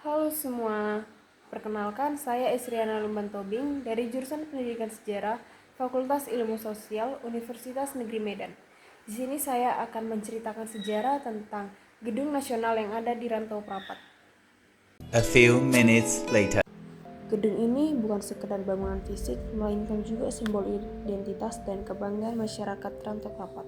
Halo semua, perkenalkan saya Isriana Lumban Tobing dari jurusan Pendidikan Sejarah Fakultas Ilmu Sosial Universitas Negeri Medan. Di sini saya akan menceritakan sejarah tentang Gedung Nasional yang ada di Rantau Prapat. A few minutes later. Gedung ini bukan sekedar bangunan fisik, melainkan juga simbol identitas dan kebanggaan masyarakat Rantau Prapat.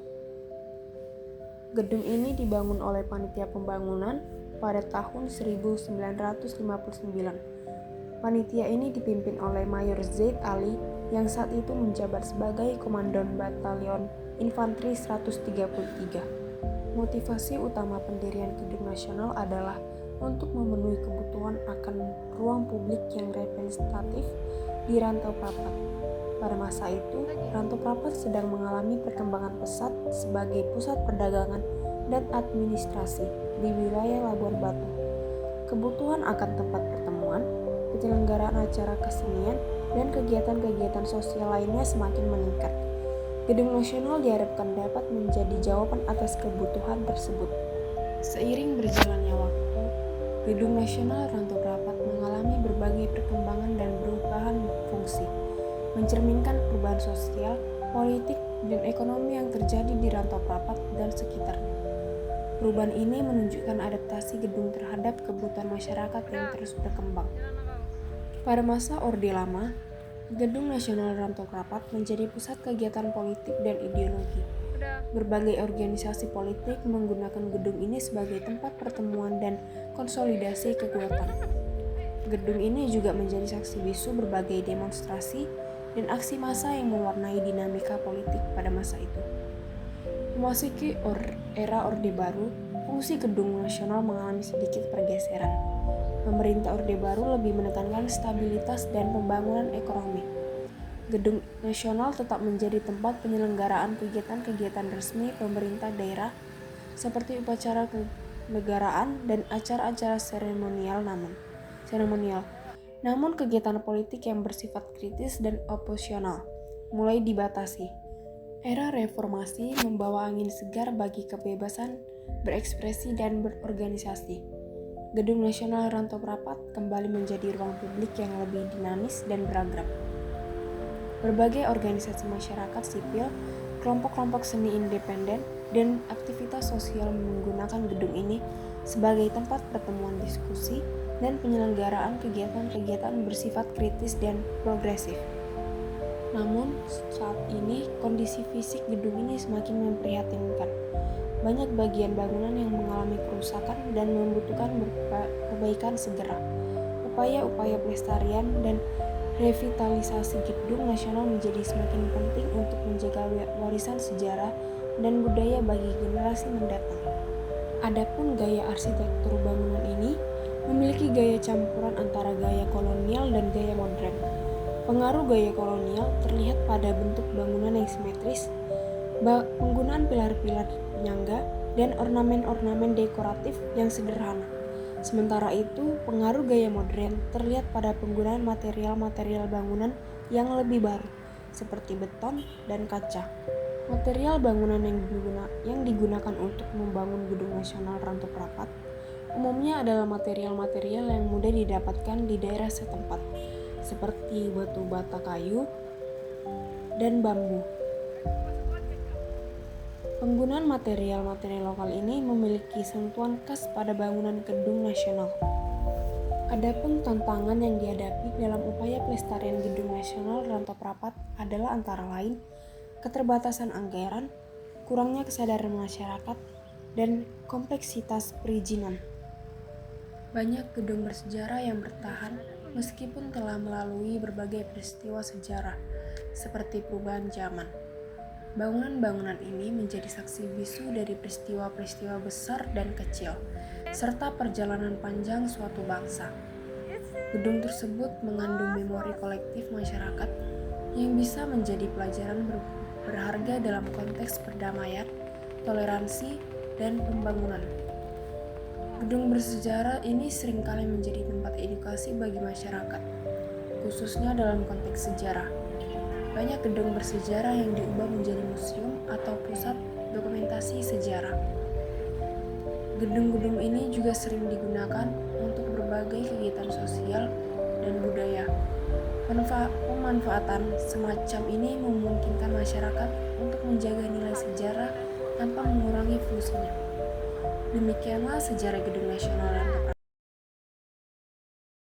Gedung ini dibangun oleh panitia pembangunan pada tahun 1959. Panitia ini dipimpin oleh Mayor Zaid Ali yang saat itu menjabat sebagai Komandan Batalion Infanteri 133. Motivasi utama pendirian Gedung Nasional adalah untuk memenuhi kebutuhan akan ruang publik yang representatif di Rantau Prapat. Pada masa itu, Rantau Prapat sedang mengalami perkembangan pesat sebagai pusat perdagangan dan administrasi di wilayah Labuan Batu. Kebutuhan akan tempat pertemuan, penyelenggaraan acara kesenian, dan kegiatan-kegiatan sosial lainnya semakin meningkat. Gedung Nasional diharapkan dapat menjadi jawaban atas kebutuhan tersebut. Seiring berjalannya waktu, Gedung Nasional Rantau Prapat mengalami berbagai perkembangan dan perubahan fungsi, mencerminkan perubahan sosial, politik, dan ekonomi yang terjadi di Rantau Prapat dan sekitarnya. Perubahan ini menunjukkan adaptasi gedung terhadap kebutuhan masyarakat yang terus berkembang. Pada masa Orde Lama, Gedung Nasional Rantau Prapat menjadi pusat kegiatan politik dan ideologi. Berbagai organisasi politik menggunakan gedung ini sebagai tempat pertemuan dan konsolidasi kekuatan. Gedung ini juga menjadi saksi bisu berbagai demonstrasi dan aksi massa yang mewarnai dinamika politik pada masa itu. Memasuki era Orde Baru, fungsi Gedung Nasional mengalami sedikit pergeseran. Pemerintah Orde Baru lebih menekankan stabilitas dan pembangunan ekonomi. Gedung Nasional tetap menjadi tempat penyelenggaraan kegiatan-kegiatan resmi pemerintah daerah seperti upacara kenegaraan dan acara-acara seremonial. Namun kegiatan politik yang bersifat kritis dan operasional mulai dibatasi. Era reformasi membawa angin segar bagi kebebasan berekspresi dan berorganisasi. Gedung Nasional Rantau Prapat kembali menjadi ruang publik yang lebih dinamis dan beragam. Berbagai organisasi masyarakat sipil, kelompok-kelompok seni independen, dan aktivitas sosial menggunakan gedung ini sebagai tempat pertemuan diskusi dan penyelenggaraan kegiatan-kegiatan bersifat kritis dan progresif. Namun, saat ini kondisi fisik gedung ini semakin memprihatinkan. Banyak bagian bangunan yang mengalami kerusakan dan membutuhkan perbaikan segera. Upaya-upaya pelestarian dan revitalisasi Gedung Nasional menjadi semakin penting untuk menjaga warisan sejarah dan budaya bagi generasi mendatang. Adapun gaya arsitektur bangunan ini memiliki gaya campuran antara gaya kolonial dan gaya modern. Pengaruh gaya kolonial terlihat pada bentuk bangunan yang simetris, penggunaan pilar-pilar penyangga, dan ornamen-ornamen dekoratif yang sederhana. Sementara itu, pengaruh gaya modern terlihat pada penggunaan material-material bangunan yang lebih baru, seperti beton dan kaca. Material bangunan yang digunakan untuk membangun Gedung Nasional Rantau Prapat umumnya adalah material-material yang mudah didapatkan di daerah setempat, seperti batu bata kayu dan bambu. Penggunaan material-material lokal ini memiliki sentuhan khas pada bangunan Gedung Nasional. Adapun tantangan yang dihadapi dalam upaya pelestarian Gedung Nasional Rantau Prapat adalah antara lain keterbatasan anggaran, kurangnya kesadaran masyarakat, dan kompleksitas perizinan. Banyak gedung bersejarah yang bertahan meskipun telah melalui berbagai peristiwa sejarah seperti perubahan zaman. Bangunan-bangunan ini menjadi saksi bisu dari peristiwa-peristiwa besar dan kecil, serta perjalanan panjang suatu bangsa. Gedung tersebut mengandung memori kolektif masyarakat yang bisa menjadi pelajaran berharga dalam konteks perdamaian, toleransi, dan pembangunan. Gedung bersejarah ini seringkali menjadi tempat edukasi bagi masyarakat, khususnya dalam konteks sejarah. Banyak gedung bersejarah yang diubah menjadi museum atau pusat dokumentasi sejarah. Gedung-gedung ini juga sering digunakan untuk berbagai kegiatan sosial dan budaya. Pemanfaatan semacam ini memungkinkan masyarakat untuk menjaga nilai sejarah tanpa mengurangi fungsinya. Demikianlah sejarah Gedung Nasional dan